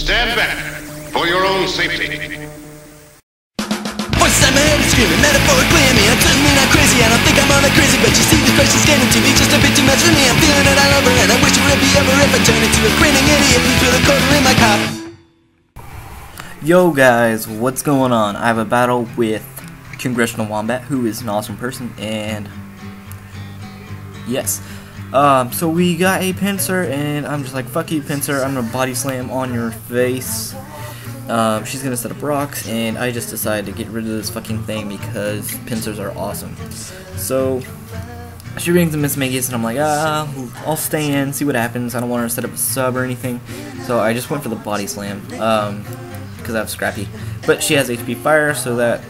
Stand back for your own safety. Voices in my head are screaming, metaphorically at me. I'm certainly not crazy, I don't think I'm all that crazy, but you see the questions getting to me just a bit too much for me. I'm feeling it all over, and I wish it would be over if I turned into a grinning idiot who's with a quarter in my cop. Yo guys, what's going on? I have a battle with CongressionalWombat, who is an awesome person, and yes. So we got a pincer, and I'm just like, fuck you, pincer, I'm gonna body slam on your face. She's gonna set up rocks, and I just decided to get rid of this fucking thing because pincers are awesome. So she brings in Miss Magus, and I'm like, I'll stay in, see what happens. I don't want her to set up a sub or anything, so I just went for the body slam, because I have Scrappy. But she has HP fire, so that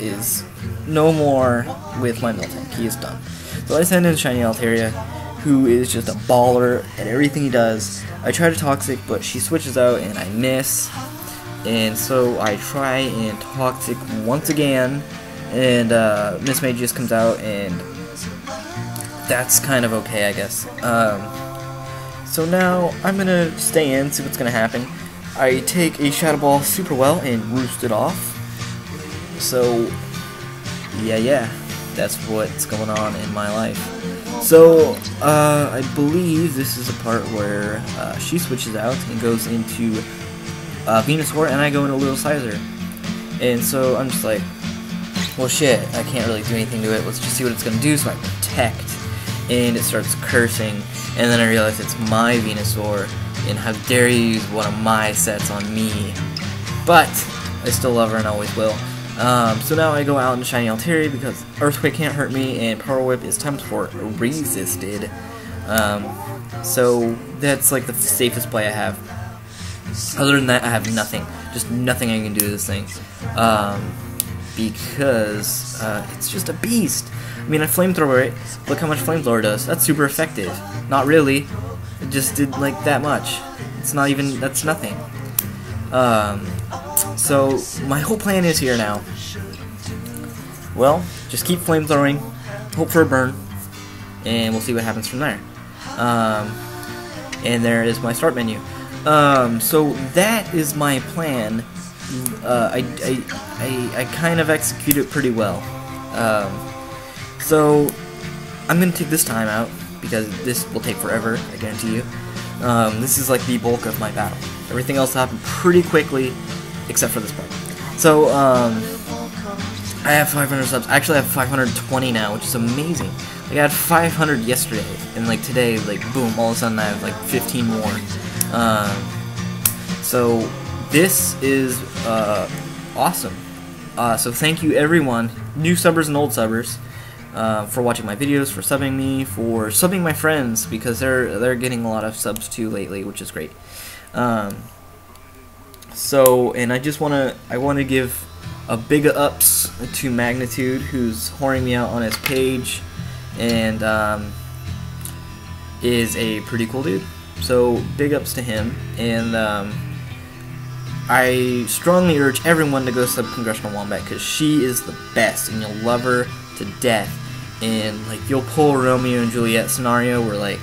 is no more with my Miltank. He is done. So I send in Shiny Altaria, who is just a baller at everything he does. I try to Toxic, but she switches out and I miss. And so I try and Toxic once again, and Miss May just comes out, and that's kind of okay, I guess. So now I'm gonna stay in, see what's gonna happen. I take a Shadow Ball super well and roost it off. So yeah. That's what's going on in my life. So, I believe this is a part where she switches out and goes into Venusaur, and I go into Little Sizer. And so I'm just like, well shit, I can't really do anything to it, let's just see what it's going to do. So I protect, and it starts cursing, and then I realize it's my Venusaur, and how dare you use one of my sets on me. But I still love her and always will. So now I go out into Shiny Altaria because Earthquake can't hurt me, and Power Whip is times 4 resisted. So that's like the safest play I have. Other than that, I have nothing. Just nothing I can do to this thing. Because it's just a beast. I mean, I Flamethrower it. Look how much Flamethrower does. That's super effective. Not really. It just did like that much. It's not even, that's nothing. So my whole plan is here now. Well, just keep flamethrowing, hope for a burn, and we'll see what happens from there. And there is my start menu. So that is my plan. I kind of execute it pretty well. So I'm gonna take this time out because this will take forever, I guarantee you. This is like the bulk of my battle. Everything else happened pretty quickly, except for this part. So, I have 500 subs. Actually, I have 520 now, which is amazing. Like, I had 500 yesterday, and like today, like boom, all of a sudden I have like 15 more. So this is awesome. So thank you everyone, new subbers and old subbers, for watching my videos, for subbing me, for subbing my friends, because they're getting a lot of subs too lately, which is great. So, and I want to give a big ups to Magnitude, who's whoring me out on his page, and is a pretty cool dude. So big ups to him, and I strongly urge everyone to go sub CongressionalWombat because she is the best, and you'll love her to death. And like, you'll pull a Romeo and Juliet scenario where like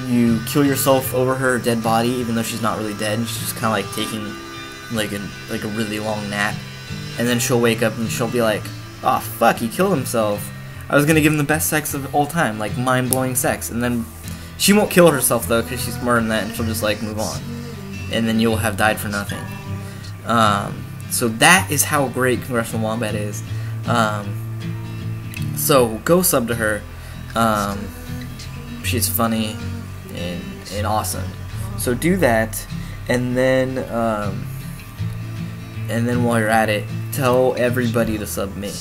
you kill yourself over her dead body, even though she's not really dead, and she's just kind of like taking like a really long nap, and then she'll wake up and she'll be like, oh fuck, he killed himself. I was gonna give him the best sex of all time, like mind-blowing sex. And then she won't kill herself though, because she's smarter than that, and she'll just like move on, and then you'll have died for nothing. So that is how great CongressionalWombat is. So go sub to her. She's funny and awesome. So do that, and then while you're at it, tell everybody to sub me.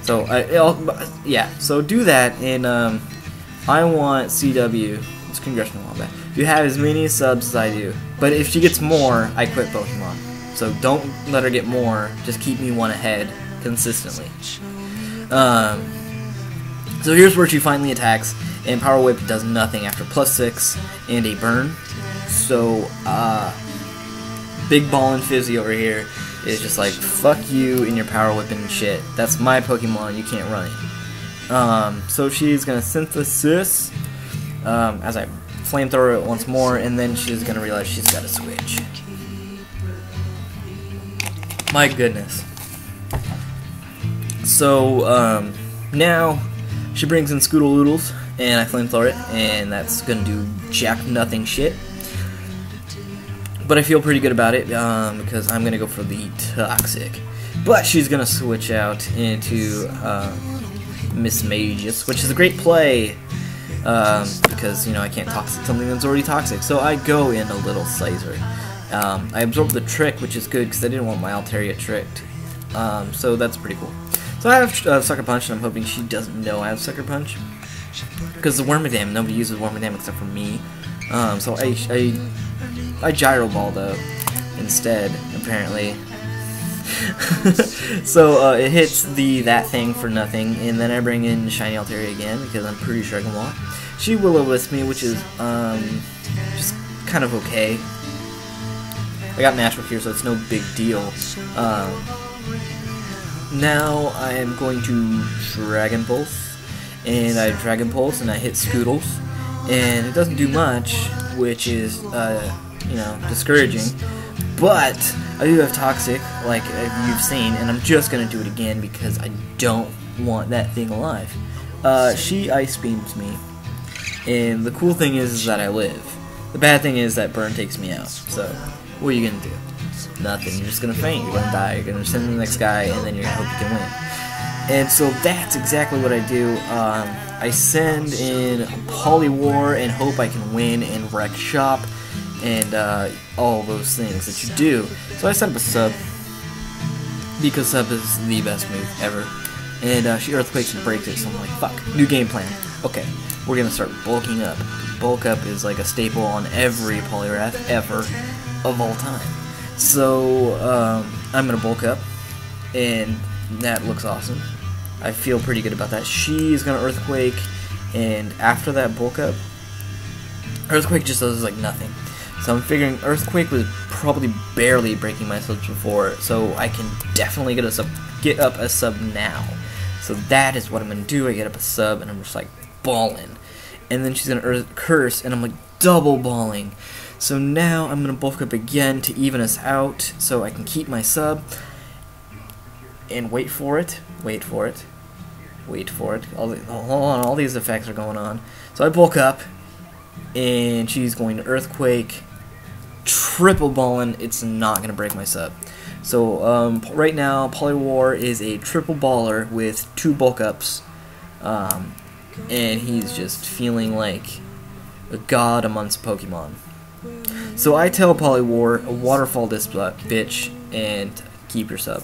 So yeah, so do that, and I want CW. It's CongressionalWombat. You have as many subs as I do, but if she gets more, I quit Pokemon. So don't let her get more. Just keep me one ahead consistently. So here's where she finally attacks, and Power Whip does nothing after +6 and a burn. So Big Ball and Fizzy over here is just like, fuck you and your Power Whip and shit. That's my Pokemon, you can't run it. So she's gonna Synthesis as I flamethrower it once more, and then she's gonna realize she's got to switch. My goodness. So now she brings in Scoodle-Oodles, and I flamethrower it, and that's gonna do jack nothing shit. But I feel pretty good about it because I'm gonna go for the toxic. But she's gonna switch out into Miss Magus, which is a great play because you know I can't toxic something that's already toxic. So I go in a little Sizer. I absorb the trick, which is good because I didn't want my Altaria tricked. So that's pretty cool. So I have Sucker Punch, and I'm hoping she doesn't know I have Sucker Punch. Because the Wormadam, nobody uses Wormadam except for me. So I Gyro Ball though, instead, apparently. So it hits that thing for nothing, and then I bring in Shiny Altaria again, because I'm pretty sure I can walk. She Will-O-Wisp me, which is just kind of okay. I got natural here, so it's no big deal. Now I am going to Dragon Pulse, and I Dragon Pulse, and I hit Scoodles, and it doesn't do much, which is, you know, discouraging. But I do have Toxic, like you've seen, and I'm just gonna do it again because I don't want that thing alive. She Ice Beams me, and the cool thing is that I live. The bad thing is that Burn takes me out. So what are you gonna do? Nothing. You're just gonna faint. You're gonna die. You're gonna send to the next guy, and then you're gonna hope you can win. And so that's exactly what I do. I send in Poliwar and hope I can win and wreck shop and all those things that you do. So I set up a sub because sub is the best move ever. And she Earthquakes and breaks it, so I'm like, fuck, new game plan. Okay, we're gonna start bulking up. Bulk up is like a staple on every Poliwrath ever of all time. So I'm gonna bulk up, and that looks awesome. I feel pretty good about that. She's gonna Earthquake, and after that bulk up, Earthquake just does like nothing. So I'm figuring Earthquake was probably barely breaking my subs before, so I can definitely get up a sub now. So that is what I'm gonna do. I get up a sub, and I'm just like balling, and then she's gonna curse, and I'm like double balling. So now I'm gonna bulk up again to even us out, so I can keep my sub. And wait for it. Wait for it. Wait for it. Hold on, all these effects are going on. So I bulk up, and she's going to Earthquake. Triple balling. It's not going to break my sub. So right now, Poliwar is a triple baller with 2 bulk ups. And he's just feeling like a god amongst Pokemon. So I tell Poliwar, waterfall this bitch and keep your sub.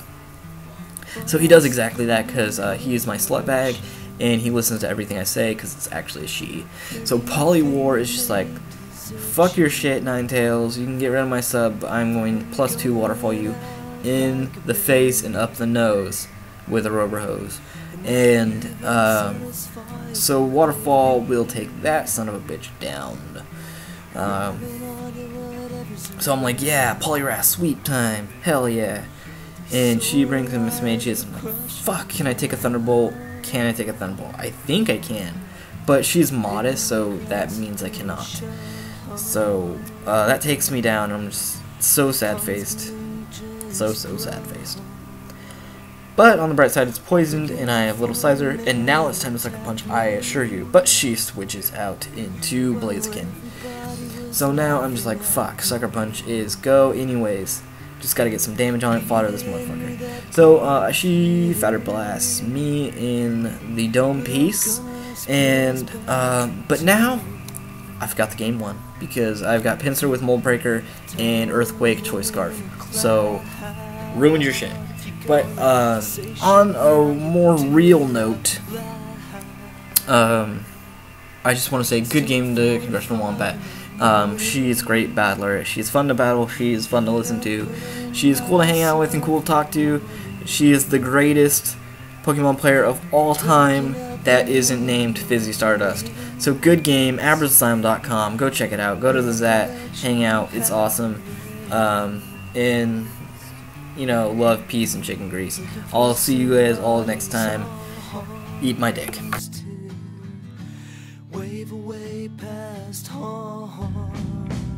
So he does exactly that because he is my slut bag, and he listens to everything I say because it's actually a she. So Poliwar is just like, fuck your shit, Ninetales, you can get rid of my sub, I'm going +2 waterfall you in the face and up the nose with a rubber hose. And so waterfall will take that son of a bitch down. So I'm like, yeah, Poliwrath sweep time, hell yeah. And she brings in Miss Magus. I'm like, fuck, can I take a Thunderbolt? Can I take a Thunderbolt? I think I can. But she's modest, so that means I cannot. So that takes me down, and I'm just so sad-faced. So sad-faced. But on the bright side, it's poisoned, and I have Little Sizer, and now it's time to Sucker Punch, I assure you. But she switches out into Blaziken. So now I'm just like, fuck, Sucker Punch is go anyways. Just gotta get some damage on it, fodder this motherfucker. So she Fatter Blasts me in the dome piece, and but now I've got the game won because I've got Pinsir with Mold Breaker and Earthquake Choice Scarf. So ruined your shit. But on a more real note, I just want to say good game to CongressionalWombat. She's a great battler. She's fun to battle. She's fun to listen to. She's cool to hang out with and cool to talk to. She is the greatest Pokemon player of all time that isn't named Fizzy Stardust. So good game. AbraSasylum.com. Go check it out. Go to the Zat. Hang out. It's awesome. And you know, love, peace, and chicken grease. I'll see you guys all next time. Eat my dick. Wave away last horn.